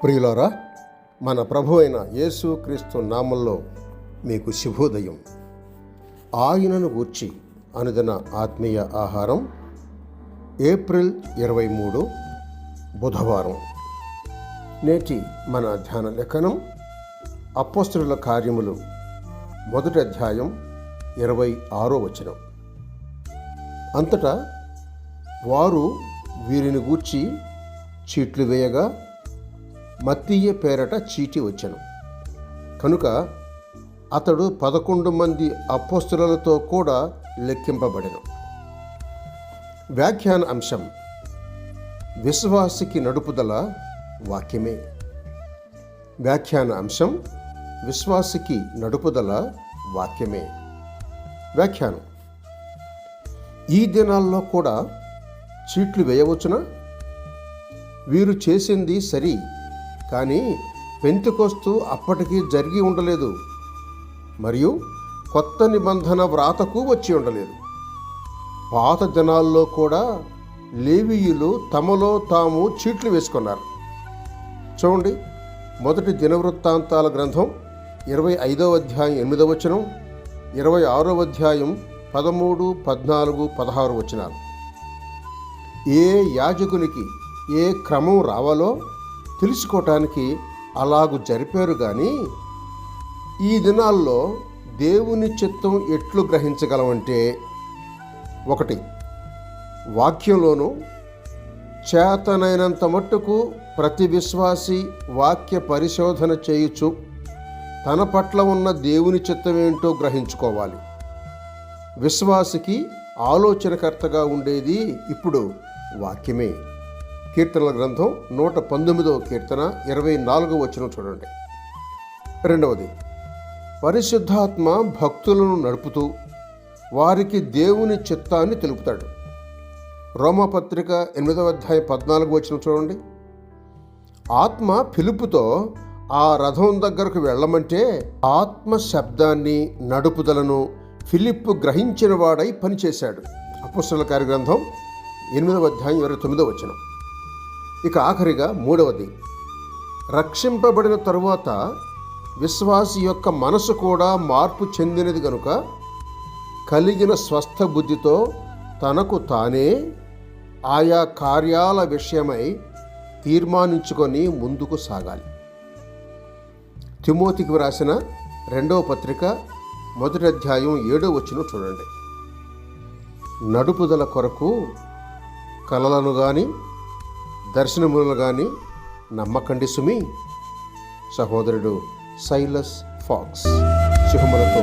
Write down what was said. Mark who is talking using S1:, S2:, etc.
S1: ప్రియులారా, మన ప్రభు అయిన యేసు క్రీస్తు నామంలో మీకు శుభోదయం. ఆయనను గూర్చి అనుదిన ఆత్మీయ ఆహారం, ఏప్రిల్ 23 బుధవారం. నేటి మన ధ్యాన లేఖనం అపోస్తలుల కార్యములు 1వ అధ్యాయం 26వ వచనం. అంతటా వారు వీరిని గూర్చి చీట్లు వేయగా మత్తీయ పేరట చీటి వచ్చెను. కనుక అతడు 11 మంది అపోస్తలులతో కూడా లెక్కింపబడెను. వ్యాఖ్యాన అంశం: విశ్వాసికి నడుపుదల వాక్యమే. వ్యాఖ్యాన అంశం: విశ్వాసికి నడుపుదల వాక్యమే. వ్యాఖ్యానం: ఈ దినాల్లో కూడా చీట్లు వేయవచ్చునా? వీరు చేసింది సరి, కానీ పెంతెకొస్తు అప్పటికి జరిగి ఉండలేదు, మరియు కొత్త నిబంధన వ్రాతకు వచ్చి ఉండలేదు. పాత దినాల్లో కూడా లేవీయులు తమలో తాము చీట్లు వేసుకున్నారు. చూడండి, 1 దినవృత్తాంతాల గ్రంథం 25వ అధ్యాయం 8వ వచనం, 26వ అధ్యాయం 13, 14, 16 వచనాలు. ఏ యాజకునికి ఏ క్రమం రావాలో తెలుసుకోవటానికి అలాగు జరిపారు. కానీ ఈ దినాల్లో దేవుని చిత్తం ఎట్లు గ్రహించగలమంటే, 1, వాక్యంలోనూ చేతనైనంత మట్టుకు ప్రతి విశ్వాసి వాక్య పరిశోధన చేయుచు తన పట్ల ఉన్న దేవుని చిత్తం ఏంటో గ్రహించుకోవాలి. విశ్వాసికి ఆలోచనకర్తగా ఉండేది ఇప్పుడు వాక్యమే. కీర్తనల గ్రంథం 119వ కీర్తన 24వ వచనం చూడండి. 2, పరిశుద్ధాత్మ భక్తులను నడుపుతూ వారికి దేవుని చిత్తాన్ని తెలుపుతాడు. రోమాపత్రిక 8వ అధ్యాయం 14వ వచనం చూడండి. ఆత్మ పిలుపుతో ఆ రథం దగ్గరకు వెళ్ళమంటే ఆత్మ శబ్దాన్ని, నడుపుదలను ఫిలిప్పు గ్రహించిన వాడై పనిచేశాడు. అపోస్తలుల కార్యగ్రంథం 8వ అధ్యాయం 29వ వచనం. ఇక ఆఖరిగా 3, రక్షింపబడిన తరువాత విశ్వాసి యొక్క మనసు కూడా మార్పు చెందినది గనుక కలిగిన స్వస్థ బుద్ధితో తనకు తానే ఆయా కార్యాల విషయమై తీర్మానించుకొని ముందుకు సాగాలి. తిమోతికి వ్రాసిన 2వ పత్రిక 1వ అధ్యాయం 7వ వచనం చూడండి. నడుపుదల కొరకు కలలను గాని దర్శనములను గాని నమ్మకండి సుమి. సహోదరుడు సైలస్ ఫాక్స్. శుభములతో